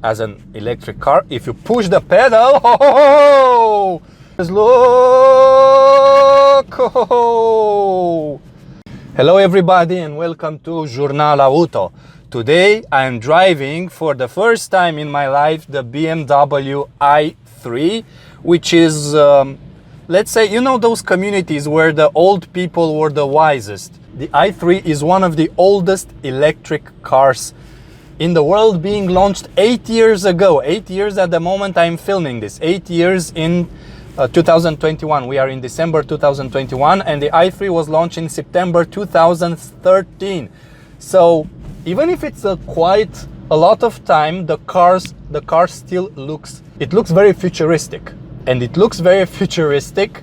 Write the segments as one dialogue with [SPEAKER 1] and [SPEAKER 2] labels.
[SPEAKER 1] as an electric car. If you push the pedal, look! Hello everybody and welcome to Journal Auto. Today I am driving for the first time in my life the BMW i3, which is, let's say, you know those communities where the old people were the wisest. The i3 is one of the oldest electric cars in the world, being launched 8 years ago. 8 years at the moment I'm filming this. 8 years in 2021. We are in December 2021 and the i3 was launched in September 2013. So even if it's quite a lot of time, the car still looks very futuristic. And it looks very futuristic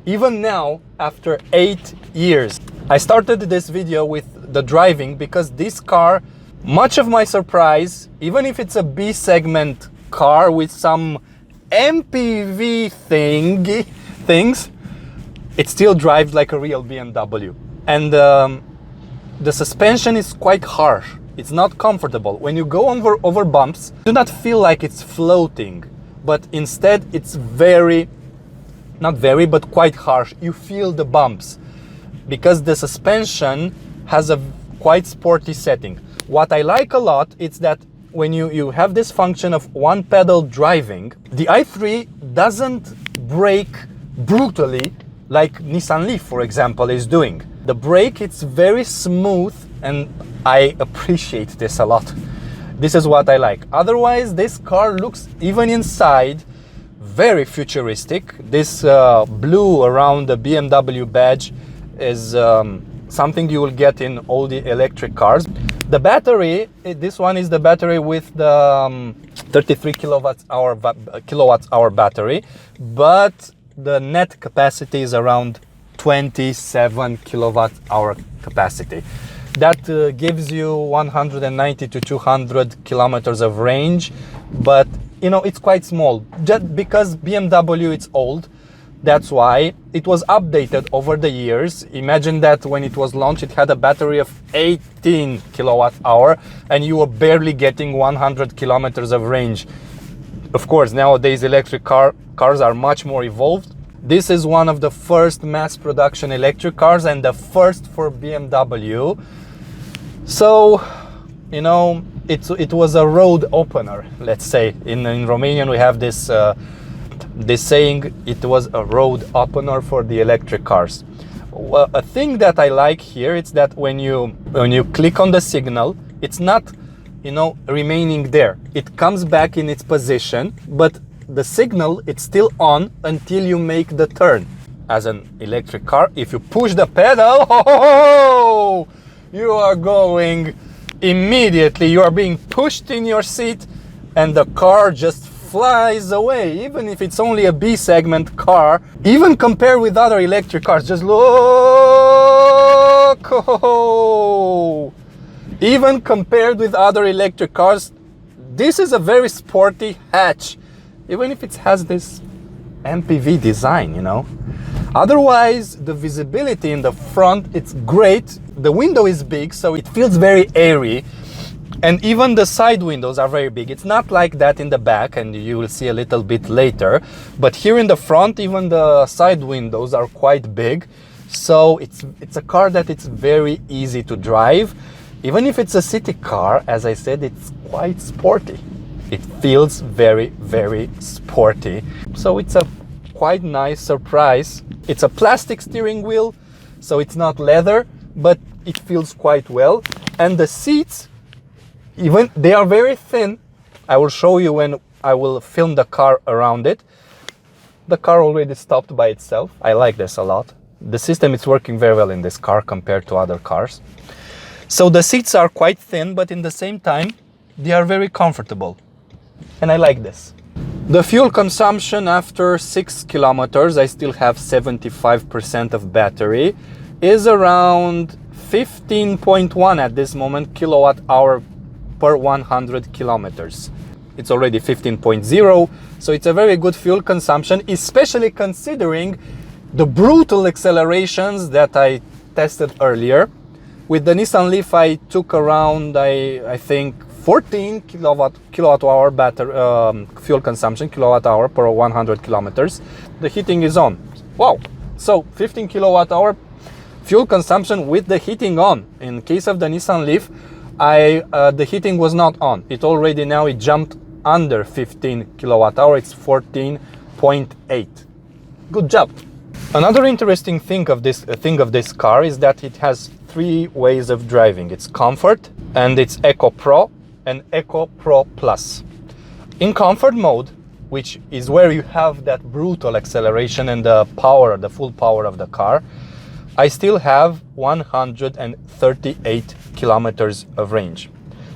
[SPEAKER 1] even now after 8 years. I started this video with the driving because this car, much of my surprise, even if it's a B segment car with some MPV things, it still drives like a real BMW. And the suspension is quite harsh. It's not comfortable. When you go over bumps, do not feel like it's floating, but instead it's not very, but quite harsh. You feel the bumps because the suspension has a quite sporty setting. What I like a lot is that when you have this function of one pedal driving, the i3 doesn't brake brutally like Nissan Leaf, for example, is doing. The brake, it's very smooth and I appreciate this a lot. This is what I like. Otherwise, this car looks, even inside, very futuristic. This blue around the BMW badge is something you will get in all the electric cars. The battery, this one is the battery with the 33 kilowatt hour battery, but the net capacity is around 27 kilowatt hour capacity. That gives you 190 to 200 kilometers of range, but you know, it's quite small. Just because BMW it's old, that's why it was updated over the years. Imagine that when it was launched, it had a battery of 18 kilowatt hour and you were barely getting 100 kilometers of range. Of course, nowadays electric cars are much more evolved. This is one of the first mass production electric cars and the first for BMW. So, you know, it was a road opener, let's say. In Romanian we have this saying, it was a road opener for the electric cars. Well, a thing that I like here is that when you click on the signal, it's not, you know, remaining there. It comes back in its position, but the signal, it's still on until you make the turn. As an electric car, if you push the pedal, you are going immediately. You are being pushed in your seat and the car just flies away. Even if it's only a B segment car, even compared with other electric cars, just look. Even compared with other electric cars, this is a very sporty hatch, even if it has this MPV design, you know. Otherwise, the visibility in the front, it's great. The window is big, so it feels very airy. And even the side windows are very big. It's not like that in the back, and you will see a little bit later. But here in the front, even the side windows are quite big. So it's a car that it's very easy to drive. Even if it's a city car, as I said, it's quite sporty. It feels very, very sporty. So it's a quite nice surprise. It's a plastic steering wheel, so it's not leather, but it feels quite well. And the seats, even they are very thin. I will show you when I will film the car around it. The car already stopped by itself. I like this a lot. The system is working very well in this car compared to other cars. So the seats are quite thin, but in the same time, they are very comfortable. And I like this. The fuel consumption after 6 kilometers, I still have 75% of battery, is around 15.1 at this moment kilowatt hour per 100 kilometers. It's already 15.0, so it's a very good fuel consumption, especially considering the brutal accelerations that I tested earlier. With the Nissan Leaf I took around, I think 14 kilowatt hour battery fuel consumption, kilowatt hour per 100 kilometers. The heating is on. Wow! So 15 kilowatt hour fuel consumption with the heating on. In case of the Nissan Leaf, the heating was not on. It jumped under 15 kilowatt hour. It's 14.8. Good job. Another interesting thing of this car is that it has 3 ways of driving. It's Comfort, and it's Eco Pro and Eco Pro Plus. In Comfort mode, which is where you have that brutal acceleration and the full power of the car, I still have 138 kilometers of range.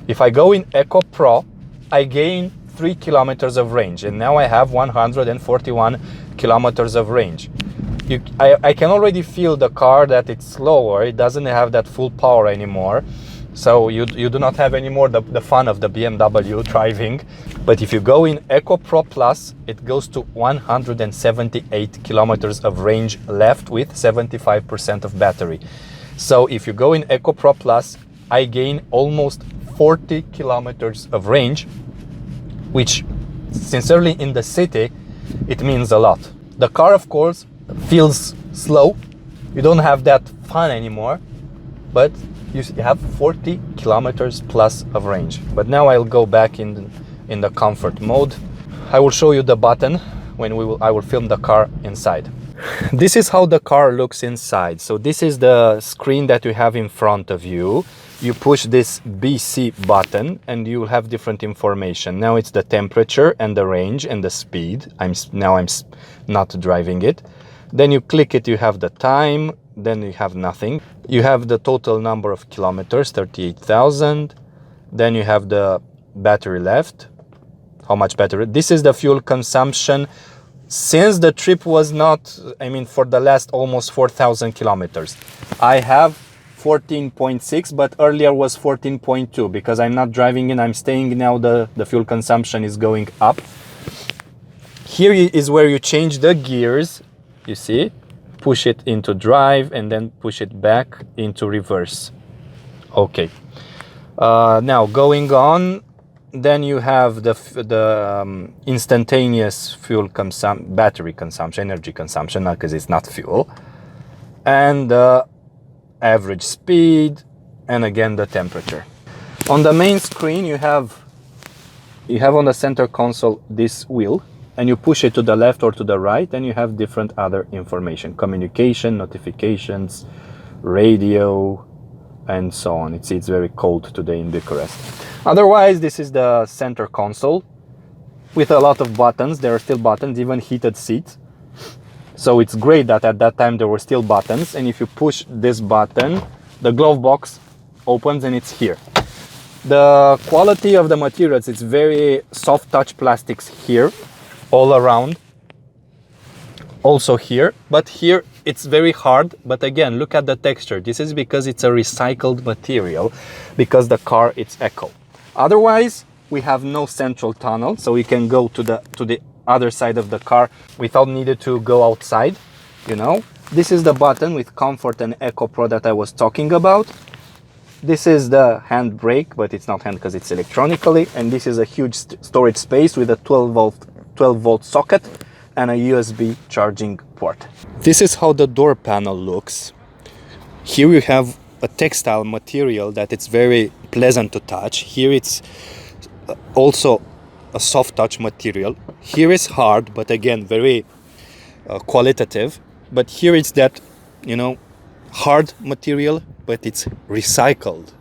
[SPEAKER 1] If I go in Eco Pro, I gain 3 kilometers of range, and now I have 141 kilometers of range. I can already feel the car that it's slower. It doesn't have that full power anymore. So you do not have anymore the fun of the BMW driving. But if you go in Eco Pro Plus, it goes to 178 kilometers of range left with 75% of battery. So if you go in Eco Pro Plus, I gain almost 40 kilometers of range, which sincerely in the city, it means a lot. The car, of course, feels slow. You don't have that fun anymore, but you have 40 kilometers plus of range. But now I'll go back in the Comfort mode. I will show you the button when I will film the car inside. This is how the car looks inside. So this is the screen that you have in front of you. You push this BC button and you will have different information. Now it's the temperature and the range and the speed. I'm not driving it. Then you click it, you have the time, then you have nothing. You have the total number of kilometers, 38,000. Then you have the battery left, how much battery. This is the fuel consumption since the trip was not, for the last almost 4,000 kilometers. I have 14.6, but earlier was 14.2 because I'm not driving in, I'm staying now, the fuel consumption is going up. Here is where you change the gears. You see, push it into drive and then push it back into reverse. Okay. Now going on, then you have the instantaneous battery consumption, energy consumption, because it's not fuel, and average speed, and again the temperature. On the main screen, you have on the center console this wheel. And you push it to the left or to the right, and you have different other information, communication, notifications, radio, and so on. It's very cold today in Bucharest. Otherwise, this is the center console with a lot of buttons. There are still buttons, even heated seats. So it's great that at that time there were still buttons. And if you push this button, the glove box opens and it's here. The quality of the materials, it's very soft touch plastics here, all around, also here, but here it's very hard. But again, look at the texture. This is because it's a recycled material, because the car it's eco. Otherwise, we have no central tunnel, so we can go to the other side of the car without needing to go outside. This is the button with Comfort and Eco Pro that I was talking about. This is the hand brake, but it's not hand because it's electronically, and this is a huge storage space with a 12 volt socket and a USB charging port. This is how the door panel looks. Here you have a textile material that it's very pleasant to touch. Here it's also a soft touch material. Here is hard, but again very qualitative. But here it's that, hard material, but it's recycled.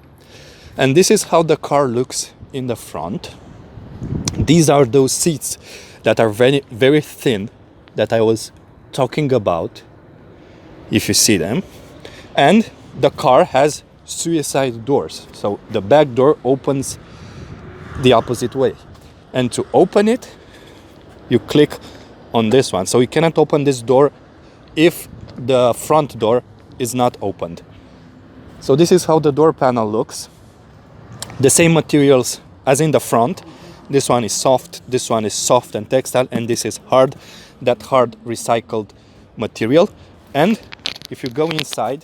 [SPEAKER 1] And this is how the car looks in the front. These are those seats that are very, very thin that I was talking about, if you see them. And the car has suicide doors. So the back door opens the opposite way. And to open it, you click on this one. So you cannot open this door if the front door is not opened. So this is how the door panel looks. The same materials as in the front. This one is soft, this one is soft and textile, and this is hard, that hard recycled material. And if you go inside,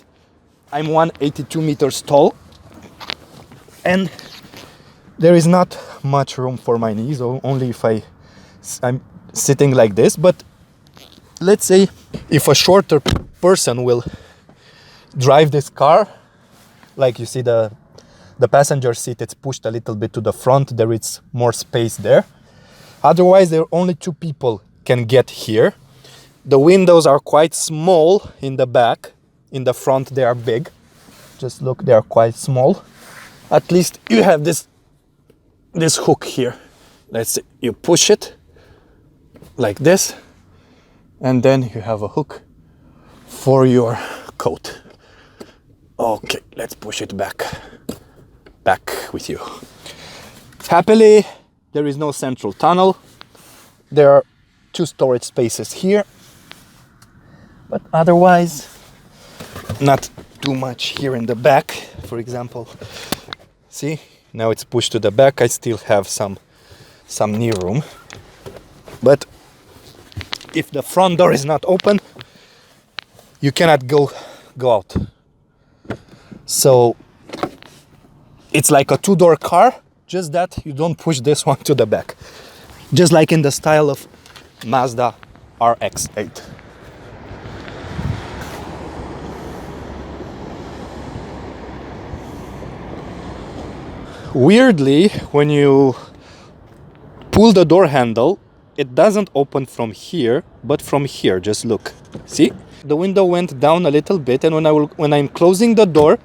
[SPEAKER 1] I'm 182 meters tall, and There is not much room for my knees, only if I'm sitting like this. But let's say if a shorter person will drive this car, like you see the passenger seat, it's pushed a little bit to the front, there is more space there. Otherwise, there are only 2 people can get here. The windows are quite small in the back. In the front, they are big. Just look, they are quite small. At least you have this hook here. Let's see, you push it like this, and then you have a hook for your coat. Okay, let's push it back with you. Happily, there is no central tunnel. There are 2 storage spaces here, but otherwise not too much here in the back. For example, see, now it's pushed to the back. I still have some knee room, but if the front door is not open, you cannot go out. So it's like a 2-door car, just that you don't push this one to the back, just like in the style of Mazda RX-8. Weirdly, when you pull the door handle, it doesn't open from here, but from here. Just look. See? The window went down a little bit, and when I'm closing the door,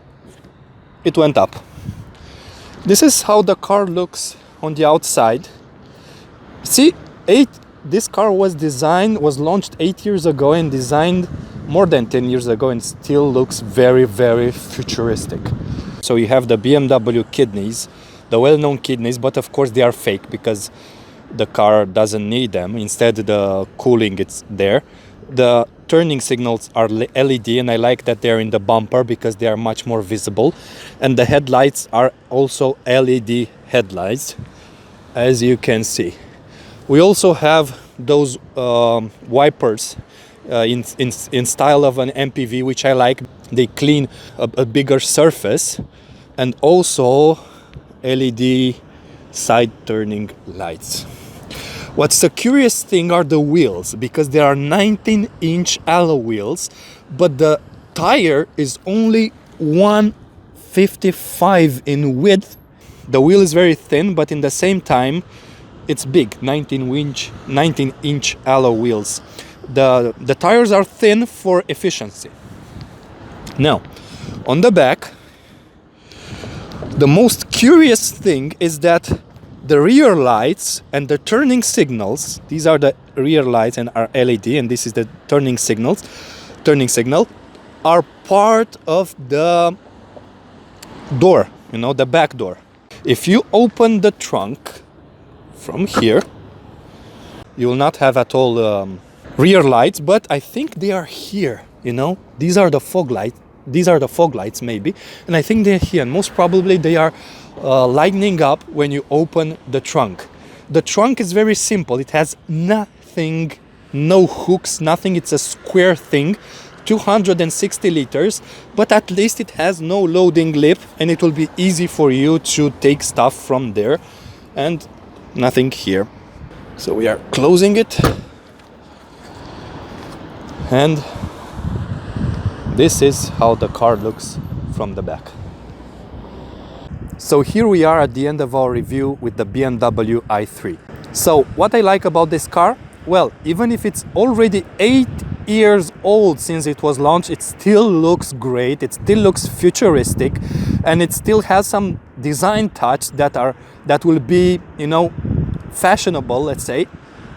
[SPEAKER 1] it went up. This is how the car looks on the outside. See, this car was launched 8 years ago and designed more than 10 years ago, and still looks very, very futuristic. So you have the BMW kidneys, the well-known kidneys, but of course they are fake because the car doesn't need them. Instead, the cooling it's there. The turning signals are LED, and I like that they're in the bumper because they are much more visible. And the headlights are also LED headlights, as you can see. We also have those wipers in style of an MPV, which I like. They clean a bigger surface, and also LED side turning lights. What's the curious thing are the wheels, because there are 19-inch alloy wheels, but the tire is only 155 in width. The wheel is very thin, but in the same time it's big, 19-inch alloy wheels. The tires are thin for efficiency. Now, on the back, the most curious thing is that the rear lights and the turning signals, these are the rear lights and are LED, and this is the turning signal, are part of the door, the back door. If you open the trunk from here, you will not have at all rear lights, but I think they are here, These are the fog lights. These are the fog lights maybe, and I think they're here, and most probably they are lighting up when you open the trunk. The trunk is very simple. It has nothing, no hooks, nothing. It's a square thing, 260 liters, but at least it has no loading lip, and it will be easy for you to take stuff from there, and nothing here. So we are closing it, and this is how the car looks from the back. So here we are at the end of our review with the BMW i3. So what I like about this car, well, even if it's already 8 years old since it was launched, it still looks great, it still looks futuristic, and it still has some design touch that will be, fashionable, let's say,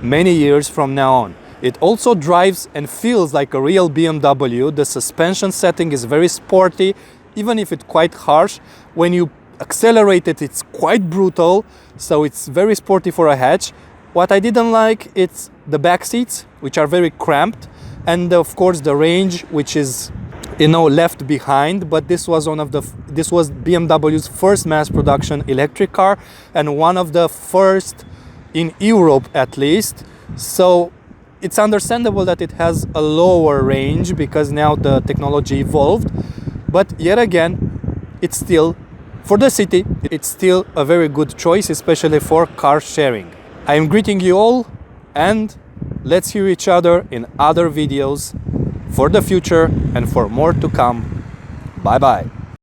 [SPEAKER 1] many years from now on. It also drives and feels like a real BMW. The suspension setting is very sporty, even if it's quite harsh. When you accelerate it, it's quite brutal, so it's very sporty for a hatch. What I didn't like, it's the back seats, which are very cramped, and of course the range, which is left behind. But this was BMW's first mass production electric car, and one of the first in Europe at least. So it's understandable that it has a lower range because now the technology evolved, but yet again, it's still For the city, it's still a very good choice, especially for car sharing. I am greeting you all, and let's hear each other in other videos for the future and for more to come. Bye bye.